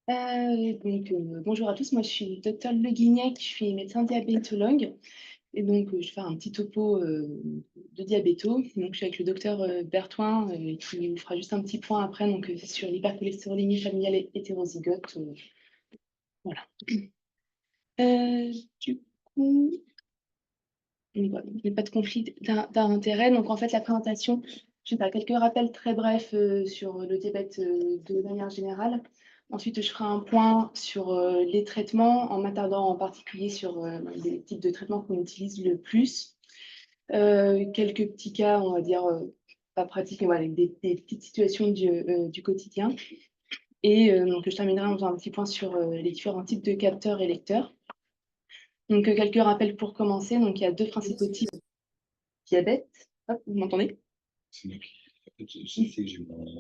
Bonjour à tous, moi je suis le docteur Le Guignac, je suis médecin diabétologue et je vais faire un petit topo de diabéto. Donc, je suis avec le docteur Bertoin qui nous fera juste un petit point après sur l'hypercholestérolémie familiale et hétérozygote. Voilà. Du coup, voilà, il n'y a pas de conflit d'intérêt. Donc, en fait, la présentation, je vais faire quelques rappels très brefs sur le diabète de manière générale. Ensuite, je ferai un point sur les traitements, en m'attardant en particulier sur les types de traitements qu'on utilise le plus. Quelques petits cas, on va dire, pas pratiques, mais voilà, des petites situations du quotidien. Je terminerai en faisant un petit point sur les différents types de capteurs et lecteurs. Quelques rappels pour commencer. Donc, il y a deux principaux types de diabète. Hop, vous m'entendez? C'est moi qui. En fait, j'ai fait que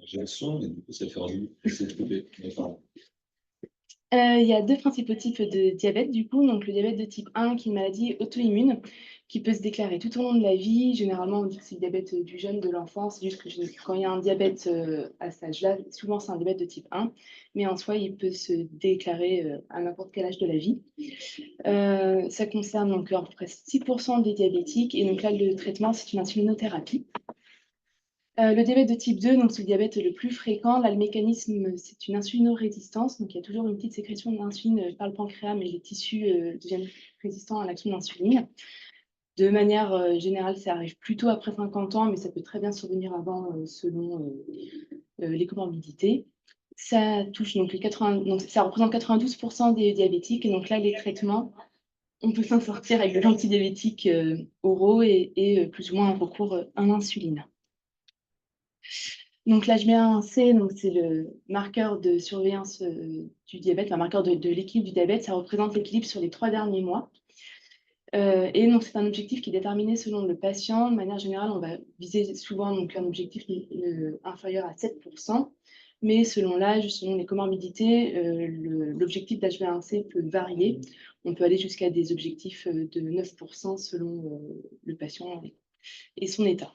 j'ai un son, et du coup, ça fait essayer de couper. Mais pardon. Il y a deux principaux types de diabète, du coup. Donc, le diabète de type 1, qui est une maladie auto-immune, qui peut se déclarer tout au long de la vie. Généralement, on dit que c'est le diabète du jeune, de l'enfant. C'est juste que quand il y a un diabète à cet âge-là, souvent c'est un diabète de type 1. Mais en soi, il peut se déclarer à n'importe quel âge de la vie. Ça concerne donc à peu près 6% des diabétiques. Et donc là, le traitement, c'est une insulinothérapie. Le diabète de type 2, donc c'est le diabète le plus fréquent. Là, le mécanisme, c'est une insulinorésistance. Donc, il y a toujours une petite sécrétion d'insuline par le pancréas, mais les tissus deviennent résistants à l'action de l'insuline. De manière générale, ça arrive plutôt après 50 ans, mais ça peut très bien survenir avant selon les comorbidités. Ça touche donc les 80, donc ça représente 92% des diabétiques. Et donc là, les traitements, on peut s'en sortir avec des antidiabétiques oraux et plus ou moins un recours à l'insuline. Donc l'HbA1c, donc c'est le marqueur de surveillance du diabète, un marqueur de l'équilibre du diabète. Ça représente l'équilibre sur les 3 derniers mois. Et donc c'est un objectif qui est déterminé selon le patient. De manière générale, on va viser souvent donc, un objectif inférieur à 7%. Mais selon l'âge, selon les comorbidités, l'objectif d'HbA1c peut varier. On peut aller jusqu'à des objectifs de 9% selon le patient et son état.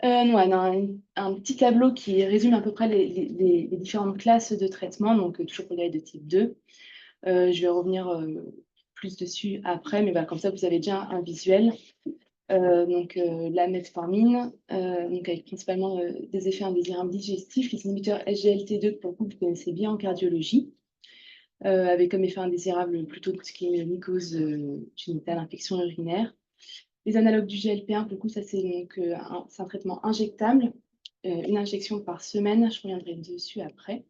On a un petit tableau qui résume à peu près les différentes classes de traitement, donc toujours pour les de type 2. Je vais revenir plus dessus après, mais voilà, comme ça, vous avez déjà un visuel. La metformine, avec principalement des effets indésirables digestifs, les inhibiteurs SGLT2, que pour le coup, vous connaissez bien en cardiologie, avec comme effet indésirable plutôt tout ce qui est mycose génitale, infection urinaire. Les analogues du GLP-1, pour le coup, ça c'est un traitement injectable, une injection par semaine. Je reviendrai dessus après.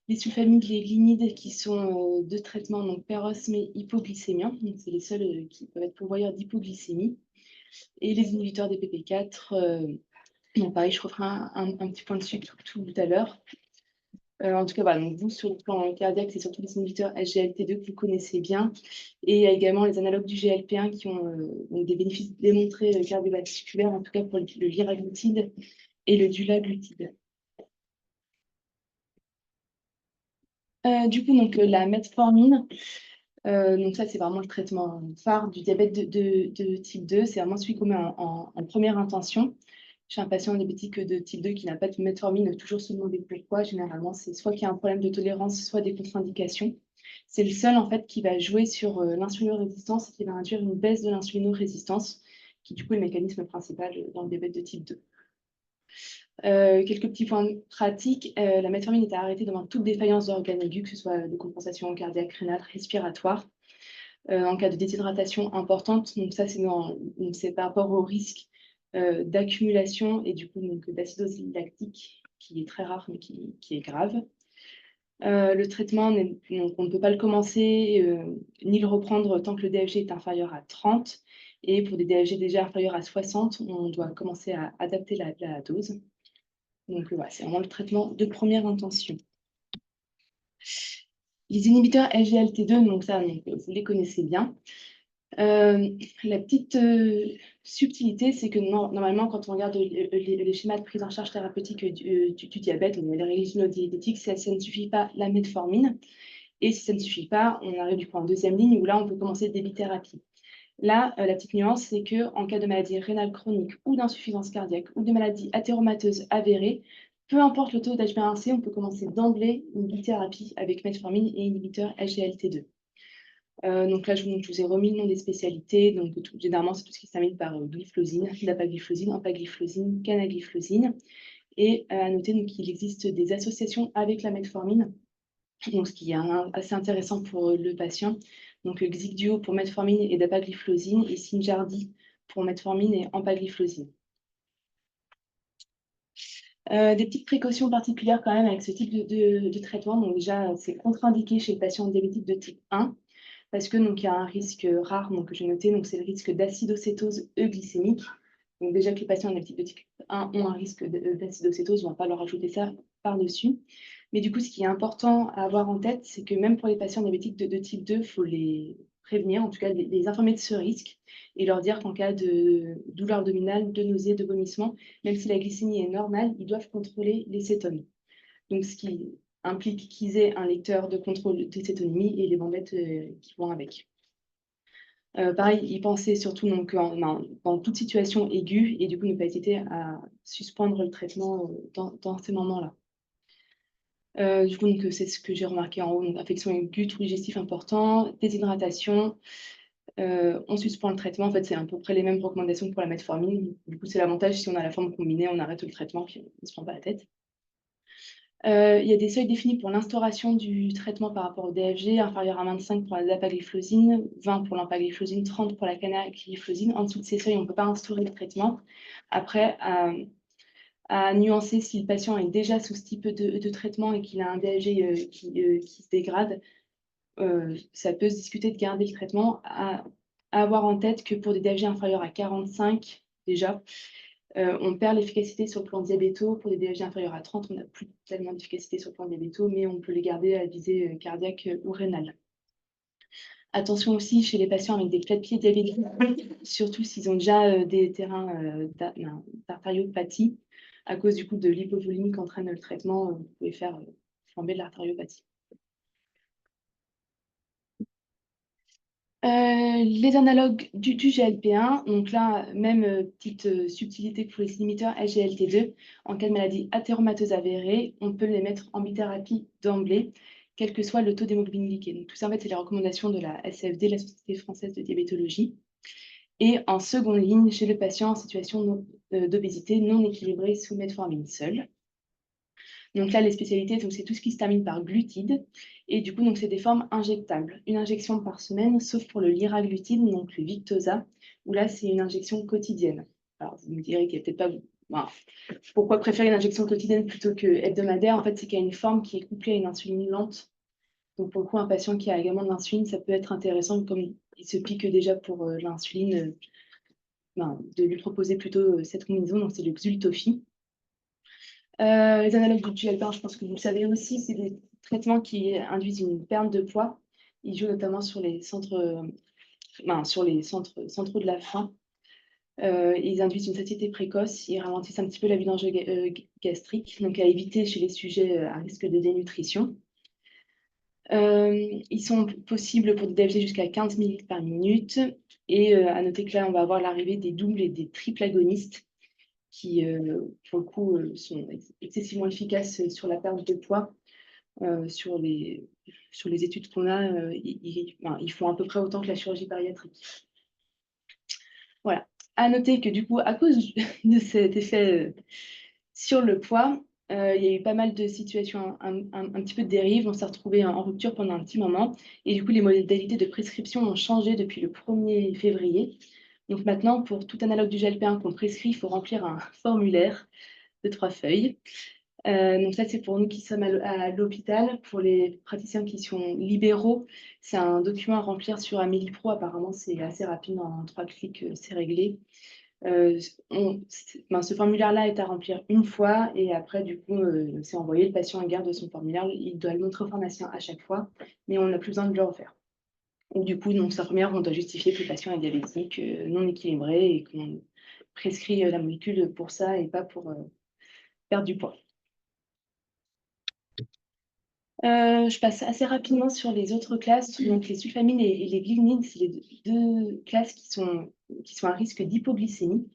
Les sulfamides qui sont de traitement, donc perros mais hypoglycémiens. C'est les seuls qui peuvent être pourvoyeurs d'hypoglycémie. Et les inhibiteurs des PP4, pareil, je referai un petit point dessus tout à l'heure. En tout cas, voilà, donc vous, sur le plan cardiaque, c'est surtout les inhibiteurs SGLT2 que vous connaissez bien. Et il y a également les analogues du GLP-1 qui ont des bénéfices démontrés cardiovasculaires, en tout cas pour le liraglutide et le dulaglutide. La metformine, ça, c'est vraiment le traitement phare du diabète de type 2. C'est vraiment celui qu'on met en première intention. Chez un patient diabétique de type 2 qui n'a pas de metformine, toujours se demander pourquoi. Généralement, c'est soit qu'il y a un problème de tolérance, soit des contre-indications. C'est le seul, en fait, qui va jouer sur l'insulinorésistance et qui va induire une baisse de l'insulinorésistance, qui, du coup, est le mécanisme principal dans le diabète de type 2. Quelques petits points pratiques. La metformine est à arrêter devant toute défaillance d'organes aigus, que ce soit de compensation cardiaque, rénale, respiratoire. En cas de déshydratation importante, donc ça c'est par rapport au risque d'accumulation et du coup d'acidose lactique qui est très rare mais qui est grave. Le traitement, on ne peut pas le commencer ni le reprendre tant que le DFG est inférieur à 30. Et pour des DFG déjà inférieurs à 60, on doit commencer à adapter la dose. Donc voilà, c'est vraiment le traitement de première intention. Les inhibiteurs SGLT2, vous les connaissez bien. La petite subtilité, c'est que normalement, quand on regarde les schémas de prise en charge thérapeutique du diabète, les régime diététique, ça ne suffit pas la metformine. Et si ça ne suffit pas, on arrive du coup en deuxième ligne où là, on peut commencer des bithérapies. Là, la petite nuance, c'est qu'en cas de maladie rénale chronique ou d'insuffisance cardiaque ou de maladie athéromateuse avérée, peu importe le taux d'HbA1c, on peut commencer d'emblée une bithérapie avec metformine et inhibiteur SGLT2. Donc là, je vous ai remis le nom des spécialités. Donc, généralement, c'est tout ce qui se termine par glyphosine, dapagliflozine, empagliflozine, canagliflozine. Et à noter qu'il existe des associations avec la metformine, donc ce qui est assez intéressant pour le patient. Donc, Xigduo pour metformine et dapagliflozine et Synjardy pour metformine et empagliflozine. Des petites précautions particulières quand même avec ce type de traitement. Donc déjà, c'est contre-indiqué chez le patient diabétique de type 1 parce que donc il y a un risque rare donc, que j'ai noté, donc c'est le risque d'acidocétose euglycémique. Donc déjà que les patients diabétiques de type 1 ont un risque d'acidocétose, on ne va pas leur ajouter ça par-dessus. Mais du coup, ce qui est important à avoir en tête, c'est que même pour les patients diabétiques de type 2, il faut les prévenir, en tout cas les informer de ce risque et leur dire qu'en cas de douleur abdominale, de nausées, de vomissements, même si la glycémie est normale, ils doivent contrôler les cétones. Donc, ce qui implique qu'ils aient un lecteur de contrôle des cétonémies et les bandettes qui vont avec. Pareil, y penser surtout donc, dans toute situation aiguë et du coup ne pas hésiter à suspendre le traitement dans ces moments-là. Du coup, c'est ce que j'ai remarqué en haut, donc infection aiguë, trouble digestif important, déshydratation. On suspend le traitement. En fait, c'est à peu près les mêmes recommandations que pour la metformine. Du coup, c'est l'avantage, si on a la forme combinée, on arrête le traitement puis on ne se prend pas la tête. Il y a des seuils définis pour l'instauration du traitement par rapport au DFG, inférieur à 25 pour la dapagliflozine, 20 pour l'empagliflozine, 30 pour la canagliflozine. En dessous de ces seuils, on ne peut pas instaurer le traitement. Après, à nuancer si le patient est déjà sous ce type de traitement et qu'il a un DFG qui se dégrade, ça peut se discuter de garder le traitement. À avoir en tête que pour des DFG inférieurs à 45, déjà, on perd l'efficacité sur le plan diabéto. Pour des DFG inférieurs à 30, on n'a plus tellement d'efficacité sur le plan diabéto, mais on peut les garder à visée cardiaque ou rénale. Attention aussi chez les patients avec des plaies de pied diabétiques, surtout s'ils ont déjà des terrains d'artériopathie, à cause du coup de l'hypovolémie qu'entraîne le traitement, vous pouvez faire flamber de l'artériopathie. Les analogues du GLP-1, donc là, même petite subtilité pour les inhibiteurs SGLT2, en cas de maladie athéromateuse avérée, on peut les mettre en bithérapie d'emblée, quel que soit le taux d'hémoglobine glyquée. Donc tout ça, en fait, c'est les recommandations de la SFD, la Société française de diabétologie. Et en seconde ligne, chez le patient en situation d'obésité non équilibrée sous metformine seule. Donc là, les spécialités, c'est tout ce qui se termine par glutide. Et du coup, c'est des formes injectables. Une injection par semaine, sauf pour le liraglutide, donc le Victoza, où là, c'est une injection quotidienne. Alors, vous me direz qu'il n'y a peut-être pas... Voilà. Pourquoi préférer une injection quotidienne plutôt que hebdomadaire? En fait, c'est qu'il y a une forme qui est couplée à une insuline lente. Donc, pour le coup, un patient qui a également de l'insuline, ça peut être intéressant, comme il se pique déjà pour l'insuline, de lui proposer plutôt cette combinaison. Donc, c'est le Xultophy. Les analogues du GLP-1, je pense que vous le savez aussi, c'est des traitements qui induisent une perte de poids. Ils jouent notamment sur les centres, centraux de la faim. Ils induisent une satiété précoce, ils ralentissent un petit peu la vidange gastrique, donc à éviter chez les sujets à risque de dénutrition. Ils sont possibles pour des DFG jusqu'à 15 ml par minute. Et à noter que là, on va avoir l'arrivée des doubles et des triples agonistes qui, pour le coup, sont excessivement efficaces sur la perte de poids. Sur les études qu'on a, ils font à peu près autant que la chirurgie bariatrique. Voilà. À noter que du coup, à cause de cet effet sur le poids, il y a eu pas mal de situations, un petit peu de dérive. On s'est retrouvé en rupture pendant un petit moment. Et du coup, les modalités de prescription ont changé depuis le 1er février. Donc maintenant, pour tout analogue du GLP-1 qu'on prescrit, il faut remplir un formulaire de 3 feuilles. Donc ça, c'est pour nous qui sommes à l'hôpital. Pour les praticiens qui sont libéraux, c'est un document à remplir sur Amélie Pro. Apparemment, c'est assez rapide, en 3 clics, c'est réglé. Ce formulaire-là est à remplir une fois et après, du coup, c'est envoyé. Le patient garde son formulaire. Il doit le montrer au pharmacien à chaque fois, mais on n'a plus besoin de le refaire. Et du coup, sa première, on doit justifier que le patient est diabétique, non équilibré et qu'on prescrit la molécule pour ça et pas pour perdre du poids. Je passe assez rapidement sur les autres classes. Donc, les sulfamines et les glycinides, c'est les deux classes qui sont à risque d'hypoglycémie.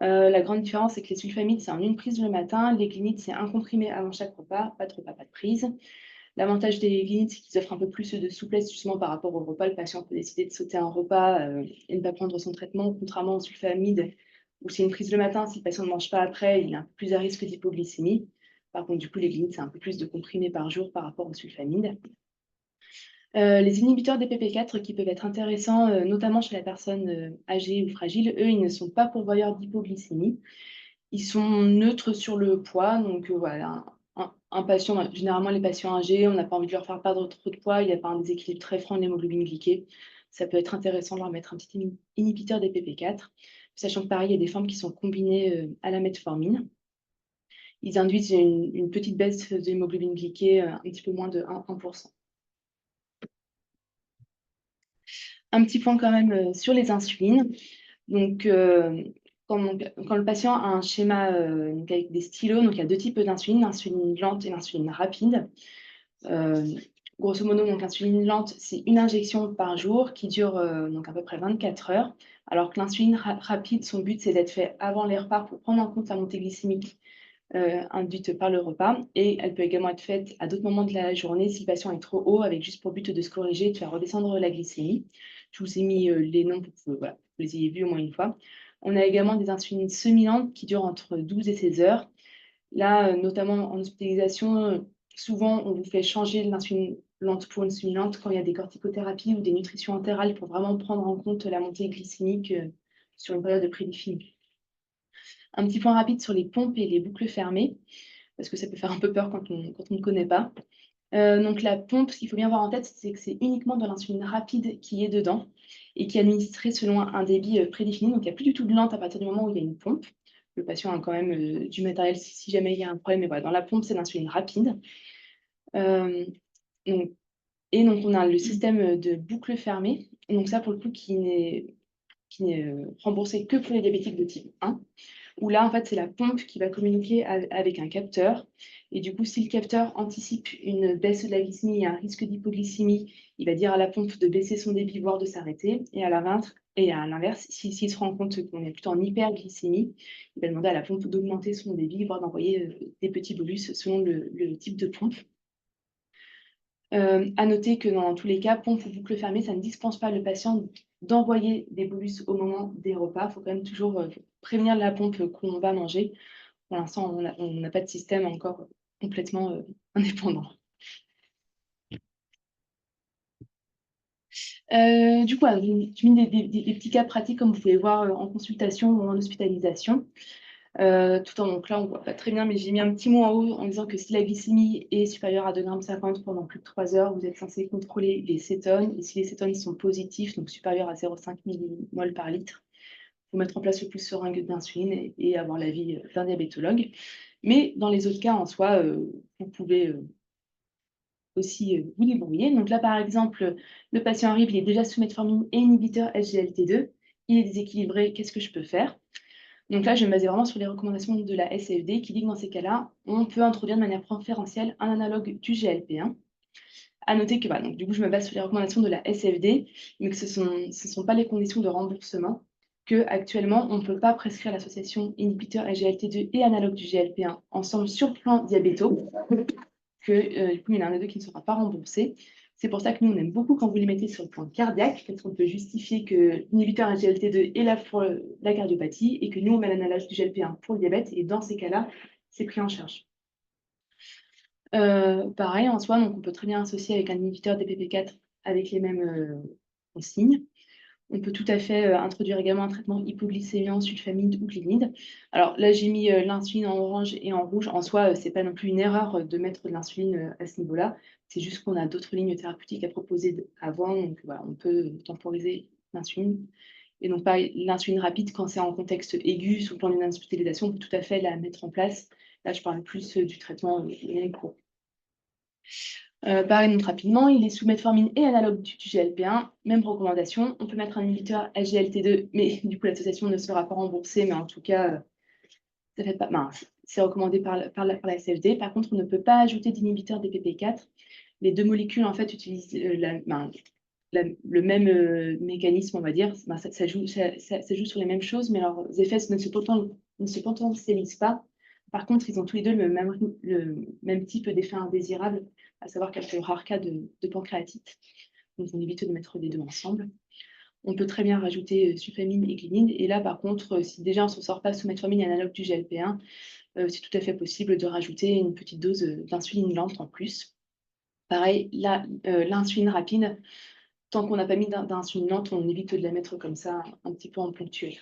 La grande différence, c'est que les sulfamides, c'est en une prise le matin. Les glinides, c'est un comprimé avant chaque repas, pas de repas, pas de prise. L'avantage des glinides, c'est qu'ils offrent un peu plus de souplesse justement par rapport au repas. Le patient peut décider de sauter un repas et ne pas prendre son traitement, contrairement aux sulfamides, où c'est une prise le matin. Si le patient ne mange pas après, il a un peu plus à risque d'hypoglycémie. Par contre, du coup, les glinides, c'est un peu plus de comprimés par jour par rapport aux sulfamides. Les inhibiteurs des PP4 qui peuvent être intéressants, notamment chez la personne âgée ou fragile, eux, ils ne sont pas pourvoyeurs d'hypoglycémie. Ils sont neutres sur le poids, donc voilà, un patient, généralement les patients âgés, on n'a pas envie de leur faire perdre trop de poids, il n'y a pas un déséquilibre très franc de l'hémoglobine glyquée. Ça peut être intéressant de leur mettre un petit inhibiteur des PP4, sachant que pareil, il y a des formes qui sont combinées à la metformine. Ils induisent une petite baisse de l'hémoglobine glyquée, un petit peu moins de 1%. Un petit point quand même sur les insulines. Donc, quand le patient a un schéma avec des stylos, donc il y a deux types d'insuline, l'insuline lente et l'insuline rapide. Grosso modo, donc l'insuline lente, c'est une injection par jour qui dure donc à peu près 24 heures, alors que l'insuline rapide, son but, c'est d'être fait avant les repas pour prendre en compte la montée glycémique induite par le repas. Et elle peut également être faite à d'autres moments de la journée si le patient est trop haut, avec juste pour but de se corriger et de faire redescendre la glycémie. Je vous ai mis les noms pour que voilà, vous les ayez vus au moins une fois. On a également des insulines semi-lentes qui durent entre 12 et 16 heures. Là, notamment en hospitalisation, souvent on vous fait changer l'insuline lente pour une semi-lente quand il y a des corticothérapies ou des nutritions entérales pour vraiment prendre en compte la montée glycémique sur une période prédéfinie. Un petit point rapide sur les pompes et les boucles fermées, parce que ça peut faire un peu peur quand on ne connaît pas. Donc la pompe, ce qu'il faut bien avoir en tête, c'est que c'est uniquement de l'insuline rapide qui est dedans et qui est administrée selon un débit prédéfini. Donc il n'y a plus du tout de lente à partir du moment où il y a une pompe. Le patient a quand même du matériel si jamais il y a un problème. Mais voilà, dans la pompe, c'est l'insuline rapide. Euh, donc, donc on a le système de boucle fermée. Donc ça, pour le coup, qui n'est remboursé que pour les diabétiques de type 1. Où là, en fait, c'est la pompe qui va communiquer avec un capteur. Et du coup, si le capteur anticipe une baisse de la glycémie et un risque d'hypoglycémie, il va dire à la pompe de baisser son débit, voire de s'arrêter. Et à l'inverse, s'il se rend compte qu'on est plutôt en hyperglycémie, il va demander à la pompe d'augmenter son débit, voire d'envoyer des petits bolus selon le type de pompe. À noter que dans tous les cas, pompe ou boucle fermée, ça ne dispense pas le patient d'envoyer des bolus au moment des repas. Il faut quand même toujours prévenir la pompe qu'on va manger. Pour l'instant, on n'a pas de système encore complètement indépendant. Du coup, je mets des petits cas pratiques comme vous pouvez voir en consultation ou en hospitalisation. Tout en donc là, on ne voit pas très bien, mais j'ai mis un petit mot en haut en disant que si la glycémie est supérieure à 2,50 g pendant plus de 3 heures, vous êtes censé contrôler les cétones. Et si les cétones sont positifs, donc supérieurs à 0,5 mmol par litre, il faut mettre en place le plus seringue d'insuline et avoir l'avis d'un diabétologue. Mais dans les autres cas, en soi, vous pouvez aussi vous débrouiller. Donc là, par exemple, le patient arrive, il est déjà sous metformine et inhibiteur SGLT2. Il est déséquilibré, qu'est-ce que je peux faire? Donc là, je vais me baser vraiment sur les recommandations de la SFD qui dit que dans ces cas-là, on peut introduire de manière préférentielle un analogue du GLP-1. À noter que, donc, du coup, je me base sur les recommandations de la SFD, mais que ce ne sont pas les conditions de remboursement, qu'actuellement, on ne peut pas prescrire l'association inhibiteur SGLT2 et analogue du GLP-1 ensemble sur le plan diabéto, que du coup, il y en a un des deux qui ne sera pas remboursé. C'est pour ça que nous, on aime beaucoup quand vous les mettez sur le plan cardiaque, parce qu'on peut justifier que l'inhibiteur SGLT2 est là pour la cardiopathie et que nous, on met l'analogue du GLP-1 pour le diabète. Et dans ces cas-là, c'est pris en charge. Pareil, en soi, donc on peut très bien associer avec un inhibiteur DPP4 avec les mêmes consignes. On peut tout à fait introduire également un traitement hypoglycémiant, sulfamide ou glinide. Alors là, j'ai mis l'insuline en orange et en rouge. En soi, ce n'est pas non plus une erreur de mettre de l'insuline à ce niveau-là. C'est juste qu'on a d'autres lignes thérapeutiques à proposer avant. Donc voilà, on peut temporiser l'insuline. Et donc, pareil, l'insuline rapide, quand c'est en contexte aigu, sous le plan d'une hospitalisation, on peut tout à fait la mettre en place. Là, je parle plus du traitement court. Pareil, donc rapidement, il est sous metformine et analogue du GLP-1. Même recommandation, on peut mettre un inhibiteur SGLT2, mais du coup, l'association ne sera pas remboursée, mais en tout cas, ça fait pas, c'est recommandé par la SFD. Par contre, on ne peut pas ajouter d'inhibiteur DPP4. Les deux molécules, en fait, utilisent le même mécanisme, on va dire. Ben, ça joue sur les mêmes choses, mais leurs effets ne se potentialisent pas. Par contre, ils ont tous les deux le même type d'effet indésirable, à savoir quelques rares cas de pancréatite. Donc, on évite de mettre les deux ensemble. On peut très bien rajouter sulfamine et glinine. Et là, par contre, si déjà on ne s'en sort pas sous metformine et analogue du GLP-1, c'est tout à fait possible de rajouter une petite dose d'insuline lente en plus. Pareil, l'insuline rapide, tant qu'on n'a pas mis d'insuline lente, on évite de la mettre comme ça, un petit peu en ponctuel.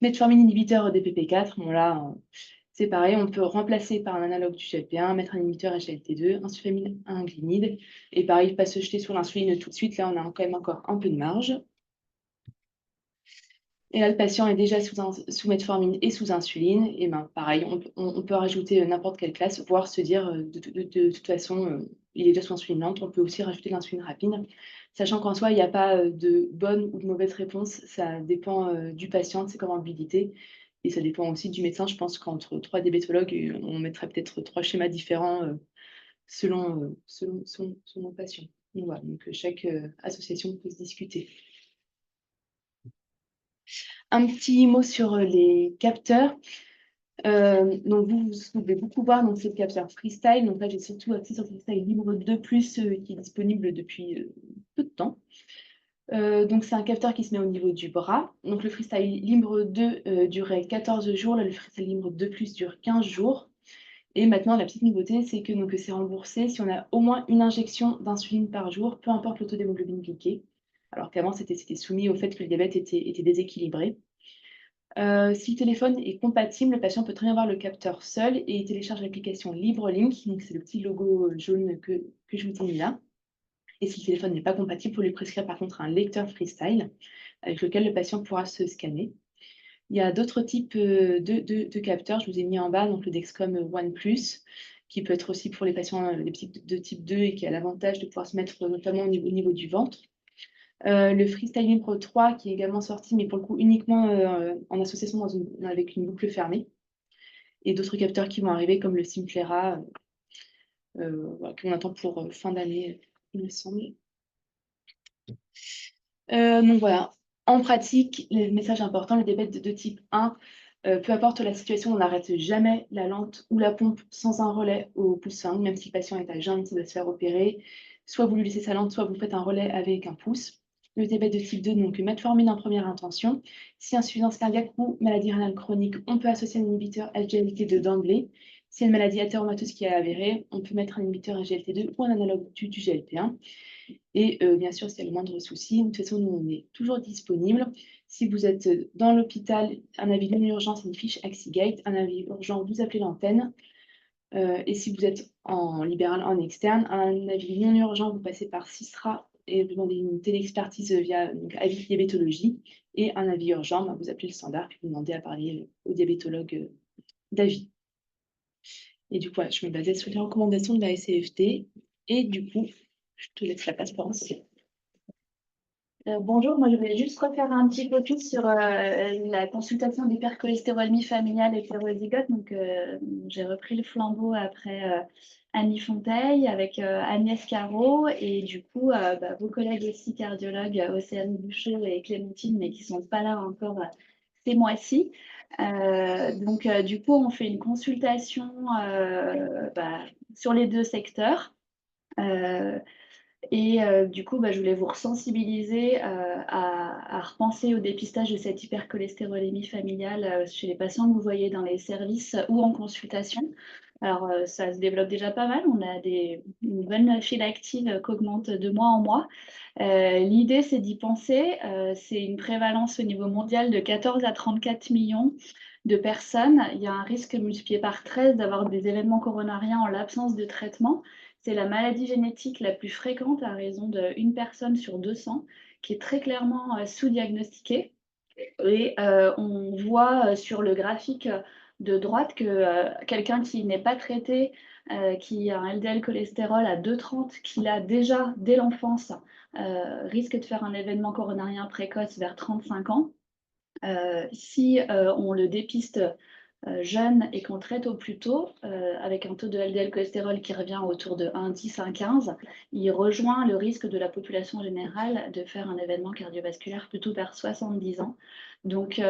Metformine inhibiteur DPP4, bon là, c'est pareil, on peut remplacer par un analogue du GLP-1, mettre un inhibiteur SGLT2, un sulfamine, un glinide, et pareil, pas se jeter sur l'insuline tout de suite, là on a quand même encore un peu de marge. Et là, le patient est déjà sous metformine et sous insuline, et ben pareil, on peut rajouter n'importe quelle classe, voire se dire de toute façon, il est déjà sous insuline lente, on peut aussi rajouter l'insuline rapide, sachant qu'en soi, il n'y a pas de bonne ou de mauvaise réponse, ça dépend du patient, de ses comorbidités, et ça dépend aussi du médecin. Je pense qu'entre 3 diabétologues, on mettrait peut-être 3 schémas différents selon le patient. Donc, voilà, donc chaque association peut se discuter. Un petit mot sur les capteurs. Donc vous pouvez beaucoup voir, donc c'est le capteur Freestyle. Donc là, j'ai surtout axé sur le Freestyle Libre 2+, qui est disponible depuis peu de temps. Donc c'est un capteur qui se met au niveau du bras. Donc le Freestyle Libre 2 durait 14 jours, là le Freestyle Libre 2+ dure 15 jours. Et maintenant, la petite nouveauté, c'est que c'est remboursé si on a au moins une injection d'insuline par jour, peu importe le taux d'hémoglobine glyquée. Alors qu'avant, c'était soumis au fait que le diabète était déséquilibré. Si le téléphone est compatible, le patient peut très bien voir le capteur seul et il télécharge l'application LibreLink. Donc c'est le petit logo jaune que je vous ai mis là. Et si le téléphone n'est pas compatible, il faut lui prescrire par contre un lecteur Freestyle avec lequel le patient pourra se scanner. Il y a d'autres types de capteurs. Je vous ai mis en bas donc le Dexcom One+, qui peut être aussi pour les patients de type 2 et qui a l'avantage de pouvoir se mettre notamment au niveau du ventre. Le Freestyle Libre 3 qui est également sorti, mais pour le coup uniquement en association avec une boucle fermée. Et d'autres capteurs qui vont arriver comme le Simplera, voilà, qu'on attend pour fin d'année, il me semble. Donc voilà, en pratique, le message important, le diabète de type 1, peu importe la situation, on n'arrête jamais la lente ou la pompe sans un relais au pouce fin, même si le patient est à jeun, qui doit se faire opérer. Soit vous lui laissez sa lente, soit vous faites un relais avec un pouce. Le diabète de type 2, donc metformine en première intention. Si insuffisance cardiaque ou maladie rénale chronique, on peut associer un inhibiteur SGLT2 d'emblée. Si une maladie athéromateuse qui est avérée, on peut mettre un inhibiteur SGLT2 ou un analogue du GLP1. Et bien sûr, s'il y a le moindre souci, de toute façon, nous, on est toujours disponible. Si vous êtes dans l'hôpital, un avis non urgent, c'est une fiche Axigate. Un avis urgent, vous appelez l'antenne. Et si vous êtes en libéral, en externe, un avis non urgent, vous passez par Sistra et vous demandez une téléexpertise via avis diabétologie. Et un avis urgent, vous appelez le standard, puis vous demandez à parler au diabétologue d'avis. Et du coup, voilà, je me basais sur les recommandations de la SCFT. Et du coup, je te laisse la place, Florence. Bonjour, moi je voulais juste refaire un petit focus sur la consultation d'hypercholestérolémie familiale hétérozygote. Donc j'ai repris le flambeau après Annie Fonteil avec Agnès Caro et du coup vos collègues aussi cardiologues Océane Bouchot et Clémentine, mais qui ne sont pas là encore ces mois-ci. Donc du coup on fait une consultation sur les deux secteurs. Et du coup, je voulais vous resensibiliser à repenser au dépistage de cette hypercholestérolémie familiale chez les patients que vous voyez dans les services ou en consultation. Alors, ça se développe déjà pas mal. On a une bonne file active qui augmente de mois en mois. L'idée, c'est d'y penser. C'est une prévalence au niveau mondial de 14 à 34 millions de personnes. Il y a un risque multiplié par 13 d'avoir des événements coronariens en l'absence de traitement. C'est la maladie génétique la plus fréquente à raison d'une personne sur 200 qui est très clairement sous-diagnostiquée. Et on voit sur le graphique de droite que quelqu'un qui n'est pas traité, qui a un LDL cholestérol à 2,30, qui l'a déjà dès l'enfance, risque de faire un événement coronarien précoce vers 35 ans. Si on le dépiste jeunes et qu'on traite au plus tôt, avec un taux de LDL cholestérol qui revient autour de 1,10, 1,15, il rejoint le risque de la population générale de faire un événement cardiovasculaire plutôt vers 70 ans. Donc,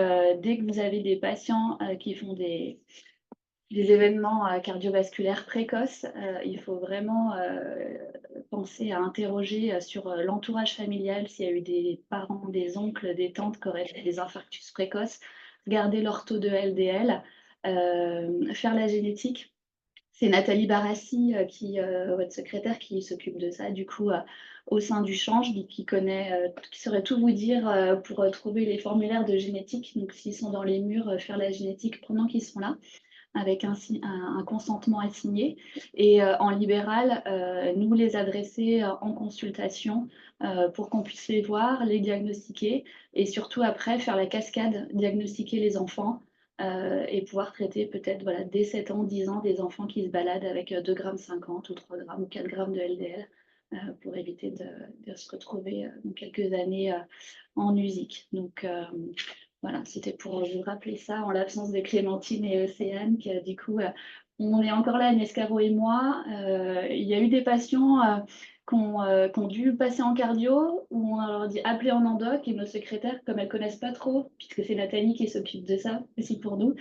dès que vous avez des patients qui font des événements cardiovasculaires précoces, il faut vraiment penser à interroger sur l'entourage familial, s'il y a eu des parents, des oncles, des tantes qui auraient fait des infarctus précoces, regarder leur taux de LDL, faire la génétique. C'est Nathalie Barassi, votre secrétaire, qui s'occupe de ça, du coup, au sein du Change, qui connaît, qui saurait tout vous dire pour trouver les formulaires de génétique. Donc, s'ils sont dans les murs, faire la génétique pendant qu'ils sont là, avec un consentement assigné. Et en libéral, nous les adresser en consultation pour qu'on puisse les voir, les diagnostiquer et surtout après faire la cascade, diagnostiquer les enfants et pouvoir traiter peut-être voilà, dès 7 ans, 10 ans des enfants qui se baladent avec 2,50 g ou 3 grammes ou 4 grammes de LDL pour éviter de se retrouver dans quelques années en USIC. Donc, voilà, c'était pour vous rappeler ça en l'absence de Clémentine et Océane, que du coup, on est encore là, Agnès Caro et moi. Il y a eu des patients qui ont dû passer en cardio, où on leur dit appelez en endoc, et nos secrétaires, comme elles ne connaissent pas trop, puisque c'est Nathalie qui s'occupe de ça aussi pour nous,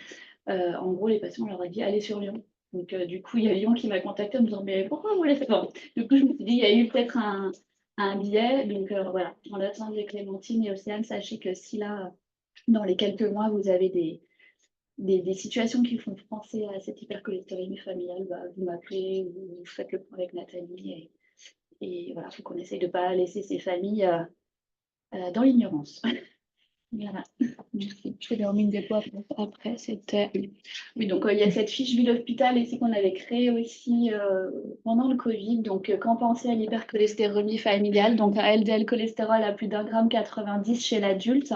en gros, les patients, on leur a dit allez sur Lyon. Donc, du coup, il y a Lyon qui m'a contacté en me disant mais pourquoi vous les faites pas? Du coup, je me suis dit il y a eu peut-être un biais. Donc, voilà, en l'absence de Clémentine et Océane, sachez que si là, dans les quelques mois, vous avez des situations qui font penser à cette hypercholestérolémie familiale, bah, vous m'appelez, vous faites le point avec Nathalie et voilà, il faut qu'on essaye de ne pas laisser ces familles dans l'ignorance. Voilà, merci. Je vais remettre des poids après, c'était. Oui, donc il y a cette fiche ville hôpital ici qu'on avait créée aussi pendant le Covid. Donc, quand penser à l'hypercholestérolémie familiale, donc un LDL cholestérol à plus d'1,90 g chez l'adulte,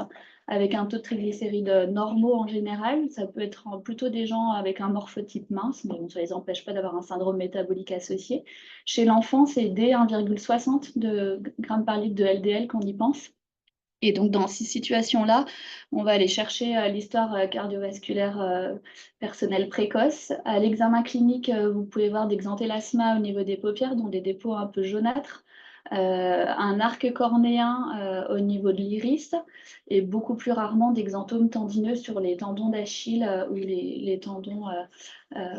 avec un taux de triglycérides normaux en général. Ça peut être plutôt des gens avec un morphotype mince, mais bon, ça ne les empêche pas d'avoir un syndrome métabolique associé. Chez l'enfant, c'est dès 1,60 de grammes par litre de LDL qu'on y pense. Et donc, dans ces situations-là, on va aller chercher l'histoire cardiovasculaire personnelle précoce. À l'examen clinique, vous pouvez voir des xanthelasma au niveau des paupières, dont des dépôts un peu jaunâtres, un arc cornéen au niveau de l'iris, et beaucoup plus rarement des xanthomes tendineux sur les tendons d'Achille ou les tendons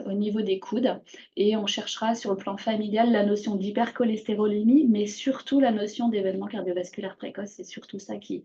au niveau des coudes. Et on cherchera sur le plan familial la notion d'hypercholestérolémie, mais surtout la notion d'événement cardiovasculaire précoce. C'est surtout ça qui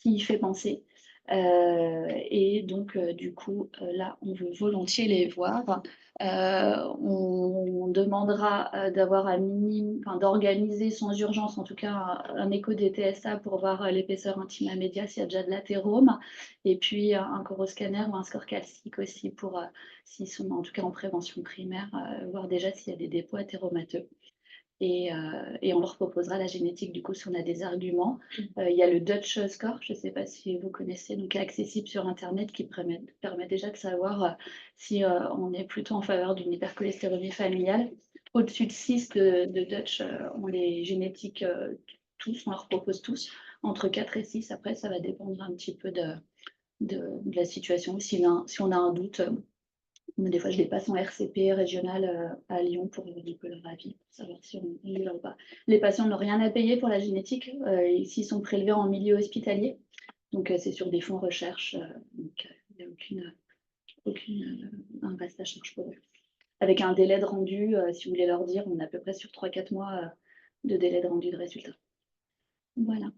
y fait penser. Et donc, du coup, là, on veut volontiers les voir. On demandera d'avoir un minimum, enfin, d'organiser sans urgence, en tout cas, un écho des TSA pour voir l'épaisseur intima média s'il y a déjà de l'athérome, et puis un coroscanner ou un score calcique aussi pour, s'ils sont en tout cas en prévention primaire, voir déjà s'il y a des dépôts athéromateux. Et on leur proposera la génétique du coup si on a des arguments. Il y a le Dutch Score, je ne sais pas si vous connaissez, donc accessible sur Internet, qui permet déjà de savoir si on est plutôt en faveur d'une hypercholestérolémie familiale. Au-dessus de 6 de Dutch, on les génétique tous, on leur propose tous. Entre 4 et 6, après, ça va dépendre un petit peu de la situation. Si on a un doute, des fois, je les passe en RCP régional à Lyon pour leur avis, pour savoir si on y va ou pas. Les patients n'ont rien à payer pour la génétique, s'ils sont prélevés en milieu hospitalier. Donc, c'est sur des fonds recherche. Donc, il n'y a un reste à charge pour eux. Avec un délai de rendu, si vous voulez leur dire, on est à peu près sur 3-4 mois de délai de rendu de résultat. Voilà.